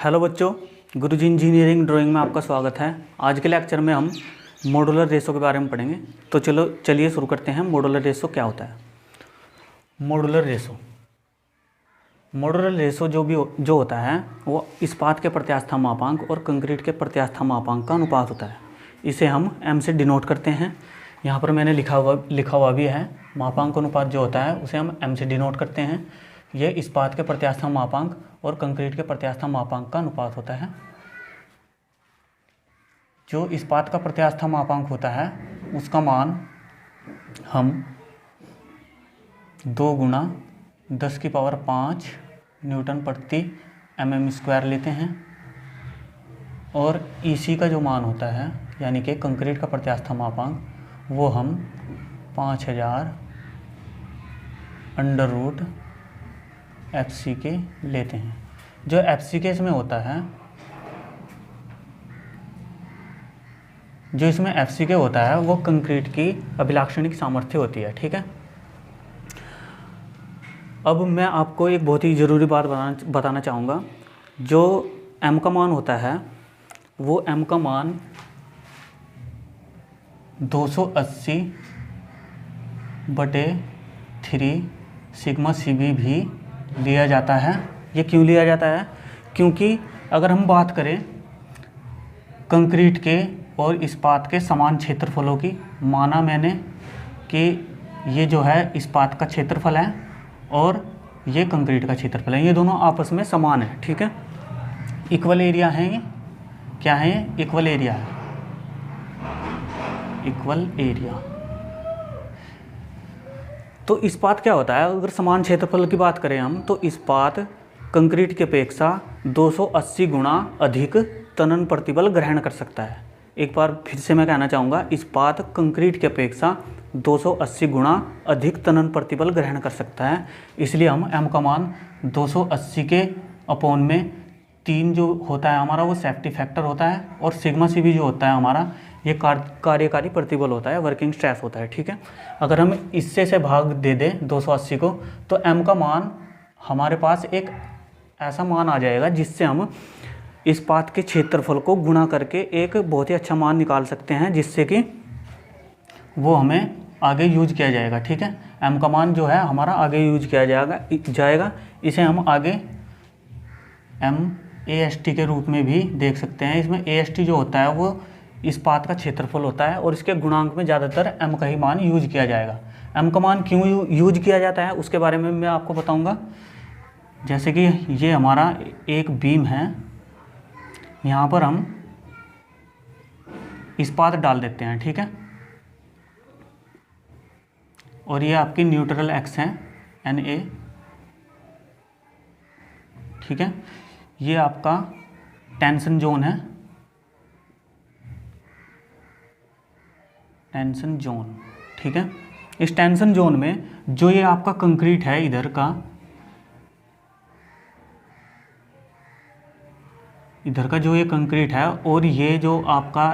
Hello बच्चों, गुरुजी engineering drawing में आपका स्वागत है। आज के लेक्चर में हम मॉड्यूलर रेशो के बारे में पढ़ेंगे। तो चलिए शुरू करते हैं। मॉड्यूलर रेशो क्या होता है? मॉड्यूलर रेशो जो होता है वो इस्पात के प्रत्यास्था मापांक और कंक्रीट के प्रत्यास्था मापांक का अनुपात होता है। इसे हम m से डिनोट करते हैं। यहाँ पर मैंने लिखा हुआ भी है। मापांक अनुपात जो होता है उसे हम m से डिनोट करते हैं। ये इस्पात के प्रत्यास्था मापांक और कंक्रीट के प्रत्यास्था मापांक का अनुपात होता है। जो इस्पात का प्रत्यास्था मापांक होता है उसका मान हम 2 गुणा 10⁵ न्यूटन प्रति mm² लेते हैं और इसी का जो मान होता है यानी कि कंक्रीट का प्रत्यास्था मापांक वो हम 5000 √ FCK लेते हैं। जो FCK इसमें होता है, जो इसमें FCK होता है वो कंक्रीट की अभिलाक्षणिक सामर्थ्य होती है। ठीक है। अब मैं आपको एक बहुत ही ज़रूरी बात बताना चाहूँगा। जो m का मान होता है वो m का मान 280/3 सिग्मा CB भी लिया जाता है। ये क्यों लिया जाता है? क्योंकि अगर हम बात करें कंक्रीट के और इस्पात के समान क्षेत्रफलों की, माना मैंने कि ये जो है इस्पात का क्षेत्रफल है और ये कंक्रीट का क्षेत्रफल है, ये दोनों आपस में समान है। ठीक है। इक्वल एरिया है। ये क्या है? इक्वल एरिया है। Equal area. तो इस्पात क्या होता है? अगर समान क्षेत्रफल की बात करें हम तो इस्पात कंक्रीट की अपेक्षा 280 गुणा अधिक तनन प्रतिबल ग्रहण कर सकता है। एक बार फिर से मैं कहना चाहूँगा, इस्पात कंक्रीट की अपेक्षा 280 गुणा अधिक तनन प्रतिबल ग्रहण कर सकता है। इसलिए हम m का मान 280 के अपॉन में 3 जो होता है हमारा वो सेफ्टी फैक्टर होता है और सिग्मा CB जो होता है हमारा ये कार्यकारी प्रतिबल होता है, वर्किंग स्ट्रेस होता है। ठीक है। अगर हम इससे से भाग दे दें 280 को तो m का मान हमारे पास एक ऐसा मान आ जाएगा जिससे हम इस्पात के क्षेत्रफल को गुणा करके एक बहुत ही अच्छा मान निकाल सकते हैं, जिससे कि वो हमें आगे यूज किया जाएगा। ठीक है। m का मान जो है हमारा आगे यूज किया जाएगा। इसे हम आगे MAST के रूप में भी देख सकते हैं। इसमें AST जो होता है वो इस्पात का क्षेत्रफल होता है और इसके गुणांक में ज़्यादातर m का ही मान यूज किया जाएगा। m का मान क्यों यूज किया जाता है उसके बारे में मैं आपको बताऊंगा। जैसे कि ये हमारा एक बीम है, यहाँ पर हम इस्पात डाल देते हैं। ठीक है। और ये आपकी न्यूट्रल एक्स है NA। ठीक है। ये आपका टेंशन जोन है, टेंशन जोन। ठीक है। इस टेंशन जोन में जो ये आपका कंक्रीट है इधर का जो ये कंक्रीट है और ये जो आपका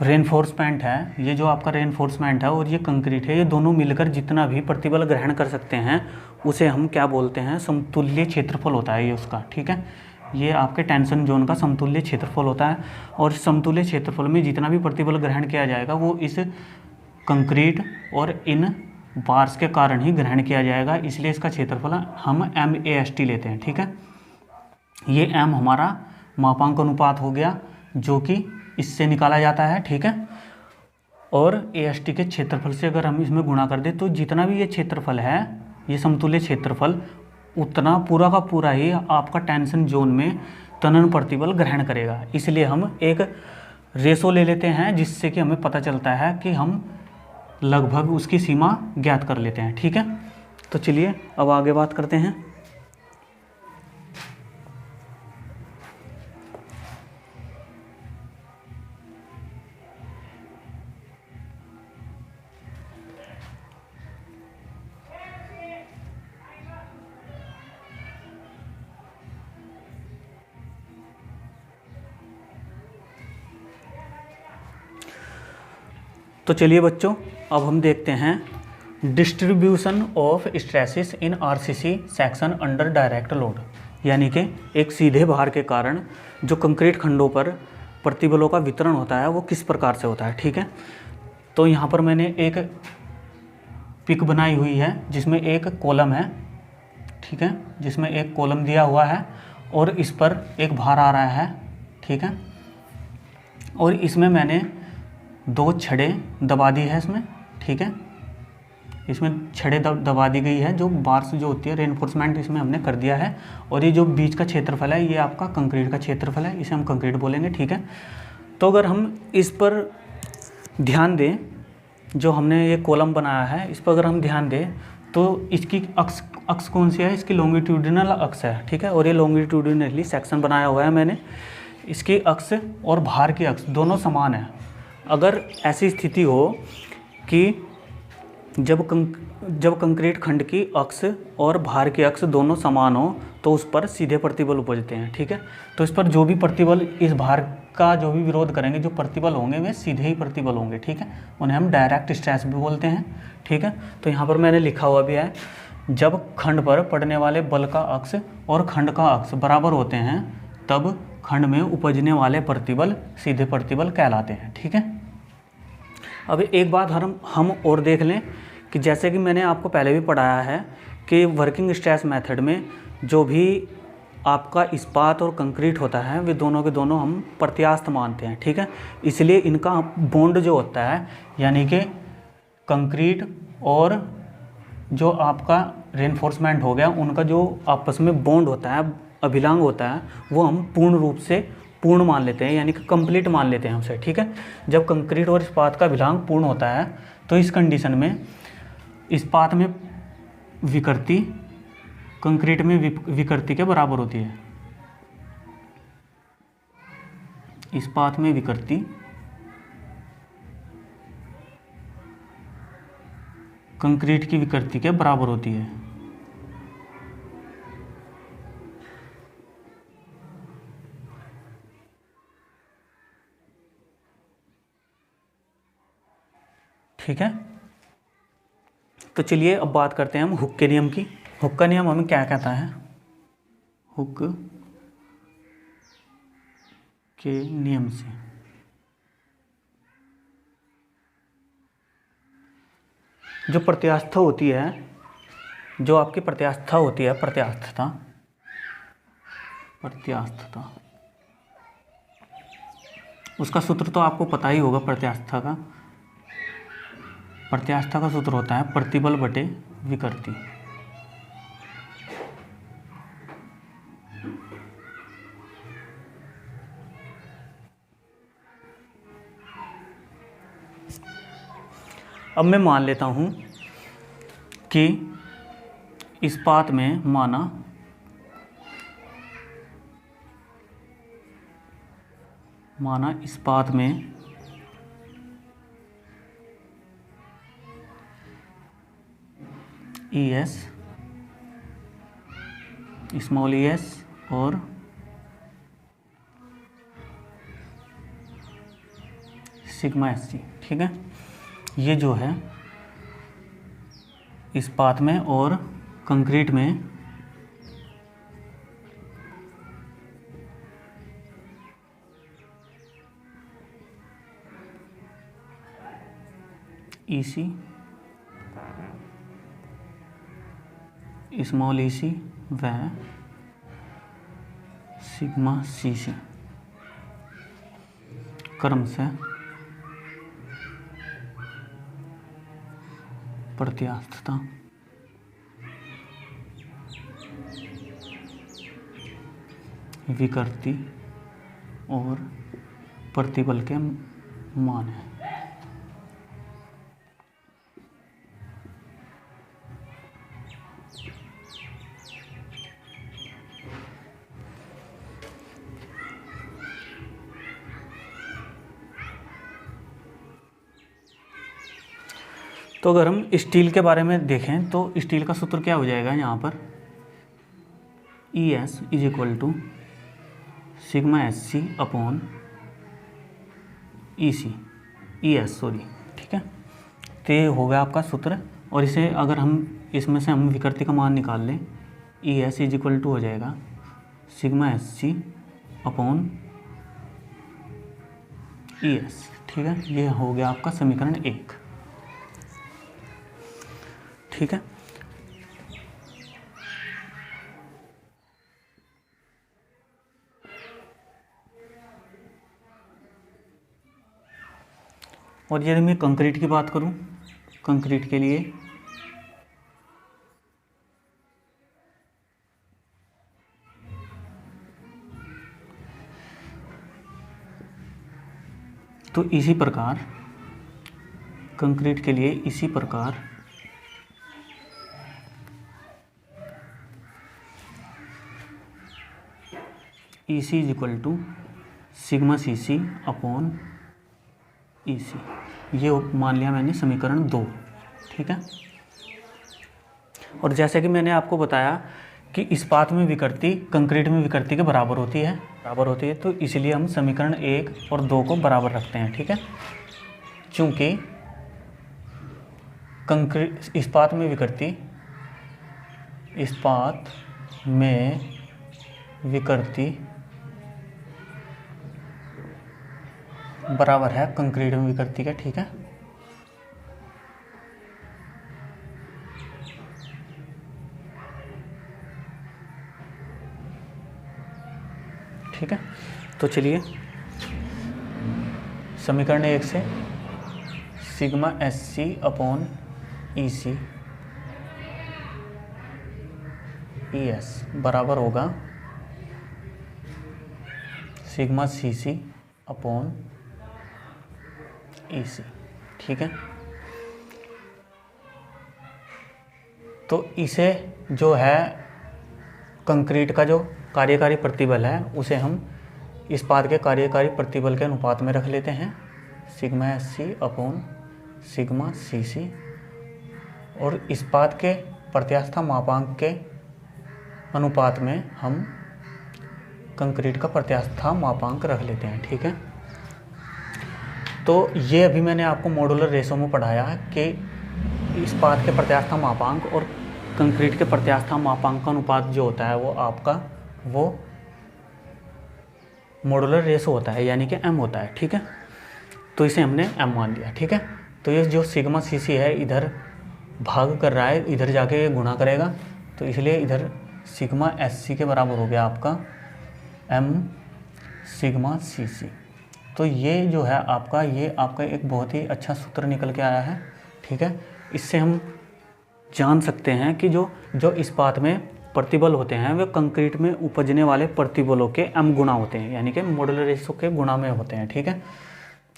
रेनफोर्समेंट है, ये जो आपका रेनफोर्समेंट है और ये कंक्रीट है, ये दोनों मिलकर जितना भी प्रतिबल ग्रहण कर सकते हैं उसे हम क्या बोलते हैं? समतुल्य क्षेत्रफल होता है ये उसका। ठीक है। ये आपके टेंशन जोन का समतुल्य क्षेत्रफल होता है और समतुल्य क्षेत्रफल में जितना भी प्रतिबल ग्रहण किया जाएगा वो इस कंक्रीट और इन बार्स के कारण ही ग्रहण किया जाएगा। इसलिए इसका क्षेत्रफल हम MAST लेते हैं। ठीक है। ये m हमारा मापांक अनुपात हो गया जो कि इससे निकाला जाता है। ठीक है। और AST के क्षेत्रफल से अगर हम इसमें गुणा कर दें तो जितना भी ये क्षेत्रफल है, ये समतुल्य क्षेत्रफल, उतना पूरा का पूरा ही आपका टेंशन जोन में तनन प्रतिबल ग्रहण करेगा। इसलिए हम एक रेशो ले लेते हैं जिससे कि हमें पता चलता है कि हम लगभग उसकी सीमा ज्ञात कर लेते हैं। ठीक है। तो चलिए अब आगे बात करते हैं। तो चलिए बच्चों अब हम देखते हैं distribution of stresses in RCC section under direct load, यानी कि एक सीधे भार के कारण जो कंक्रीट खंडों पर प्रतिबलों का वितरण होता है वो किस प्रकार से होता है। ठीक है, तो यहाँ पर मैंने एक पिक बनाई हुई है जिसमें एक कॉलम है। ठीक है, जिसमें एक कॉलम दिया हुआ है और इस पर एक भार आ रहा है। ठीक है, और इसमें मैंने 2 छड़ें दबा दी है इसमें। ठीक है, इसमें छड़ें दबा दी गई है, जो बार्स जो होती है रेनफोर्समेंट इसमें हमने कर दिया है। और ये जो बीच का क्षेत्रफल है ये आपका कंक्रीट का क्षेत्रफल है, इसे हम कंक्रीट बोलेंगे। ठीक है, तो अगर हम इस पर ध्यान दें, जो हमने ये कॉलम बनाया है इस पर अगर हम ध्यान दें तो इसकी अक्ष कौन सी है, इसकी लॉन्गिट्यूडिनल अक्ष है। ठीक है, और ये लॉन्गिट्यूडिनली सेक्शन बनाया हुआ है मैंने। इसकी अक्ष और भार की अक्ष दोनों समान है। अगर ऐसी स्थिति हो कि जब कंक्रीट खंड की अक्ष और भार की अक्ष दोनों समान हो तो उस पर सीधे प्रतिबल उपजते हैं। ठीक है, तो इस पर जो भी प्रतिबल इस भार का जो भी विरोध करेंगे, जो प्रतिबल होंगे वे सीधे ही प्रतिबल होंगे। ठीक है, उन्हें हम डायरेक्ट स्ट्रेस भी बोलते हैं। ठीक है, तो यहाँ पर मैंने लिखा हुआ भी है, जब खंड पर पड़ने वाले बल का अक्ष और खंड का अक्ष बराबर होते हैं तब खंड में उपजने वाले प्रतिबल सीधे प्रतिबल कहलाते हैं। ठीक है, अब एक बात हम और देख लें कि जैसे कि मैंने आपको पहले भी पढ़ाया है कि वर्किंग स्ट्रेस मेथड में जो भी आपका इस्पात और कंक्रीट होता है वे दोनों के दोनों हम प्रत्यास्थ मानते हैं। ठीक है, इसलिए इनका बॉन्ड जो होता है, यानी कि कंक्रीट और जो आपका रेनफोर्समेंट हो गया, उनका जो आपस में बॉन्ड होता है, अभिलांग होता है, वो हम पूर्ण रूप से पूर्ण मान लेते हैं, यानी कि कंप्लीट मान लेते हैं हमसे। ठीक है, जब कंक्रीट और इस्पात का अभिलांग पूर्ण होता है तो इस कंडीशन में इस्पात में विकृति कंक्रीट में विकृति के बराबर होती है। इस्पात में विकृति कंक्रीट की विकृति के बराबर होती है। ठीक है, तो चलिए अब बात करते हैं हम हुक के नियम की। हुक का नियम हमें क्या कहता है? हुक के नियम से जो प्रत्यास्थता होती है, जो आपकी प्रत्यास्थता होती है, प्रत्यास्थता उसका सूत्र तो आपको पता ही होगा। प्रत्यास्थता का सूत्र होता है प्रतिबल बटे विकृति। अब मैं मान लेता हूं कि इस्पात में माना इस्पात में ES स्मॉल ES और सिग्मा SC। ठीक है, ये जो है इस्पात में और कंक्रीट में EC स्मॉल EC व सिग्मा CC क्रम से प्रत्यास्थता विकृति और प्रतिबल के मान है। तो अगर हम स्टील के बारे में देखें तो स्टील का सूत्र क्या हो जाएगा यहाँ पर, ES is equal to sigma SC upon ES। ठीक है, तो ये हो गया आपका सूत्र और इसे अगर हम इसमें से हम विकृति का मान निकाल लें, E S is equal to हो जाएगा sigma S C upon E S. ठीक है, ये हो गया आपका समीकरण 1। ठीक है, और यदि मैं कंक्रीट की बात करूं, कंक्रीट के लिए तो इसी प्रकार कंक्रीट के लिए इसी प्रकार e c is equal to sigma c c upon e c, ये मान लिया मैंने समीकरण 2। ठीक है, और जैसे कि मैंने आपको बताया कि इस्पात में विकृति कंक्रीट में विकृति के बराबर होती है, तो इसलिए हम समीकरण 1 और 2 को बराबर रखते हैं। ठीक है, चूँकि कंक्रीट इस्पात में विकृति बराबर है कंक्रीट में विकृति के। ठीक है, ठीक है, तो चलिए समीकरण 1 से sigma S C upon e सी ई एस बराबर होगा sigma c c upon e सी। ठीक है, तो इसे जो है कंक्रीट का जो कार्यकारी प्रतिबल है उसे हम इस्पात के कार्यकारी प्रतिबल के अनुपात में रख लेते हैं, sigma S C upon sigma c c, और इस्पात के प्रत्यास्था मापांक के अनुपात में हम कंक्रीट का प्रत्यास्था मापांक रख लेते हैं। ठीक है, तो ये अभी मैंने आपको मॉड्यूलर रेशो में पढ़ाया कि इस्पात के प्रत्यास्था मापांक और कंक्रीट के प्रत्यास्था मापांक का अनुपात जो होता है वो आपका वो मॉड्यूलर रेशो होता है, यानी कि m होता है। ठीक है, तो इसे हमने m मान लिया। ठीक है, तो ये जो सिग्मा सी सी है इधर भाग कर रहा है, इधर जाके ये गुणा करेगा, तो इसलिए इधर सिग्मा एस सी के बराबर हो गया आपका m सिग्मा सी सी। तो ये जो है आपका, ये आपका एक बहुत ही अच्छा सूत्र निकल के आया है। ठीक है, इससे हम जान सकते हैं कि जो इस्पात में प्रतिबल होते हैं वे कंक्रीट में उपजने वाले प्रतिबलों के m गुना होते हैं, यानी कि मॉड्यूलर रेशो के गुणा में होते हैं। ठीक है,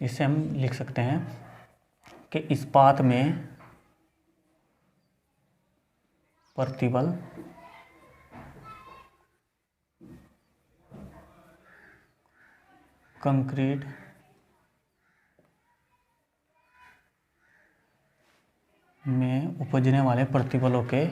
इससे हम लिख सकते हैं कि इस्पात में प्रतिबल कंक्रीट में उपजने वाले प्रतिबलों के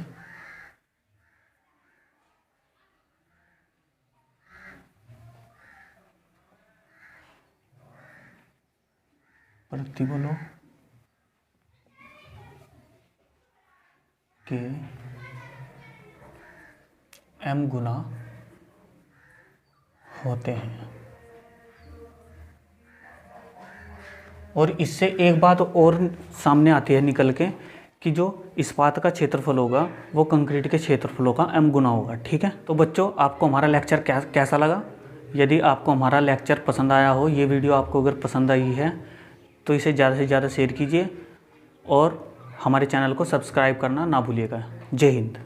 m गुना होते हैं। और इससे एक बात और सामने आती है निकल के कि जो इस्पात का क्षेत्रफल होगा वो कंक्रीट के क्षेत्रफलों का m गुना होगा। ठीक है, तो बच्चों आपको हमारा लेक्चर कैसा लगा? यदि आपको हमारा लेक्चर पसंद आया हो, ये वीडियो आपको अगर पसंद आई है तो इसे ज़्यादा से ज़्यादा शेयर कीजिए और हमारे चैनल को सब्सक्राइब करना ना भूलिएगा। जय हिंद।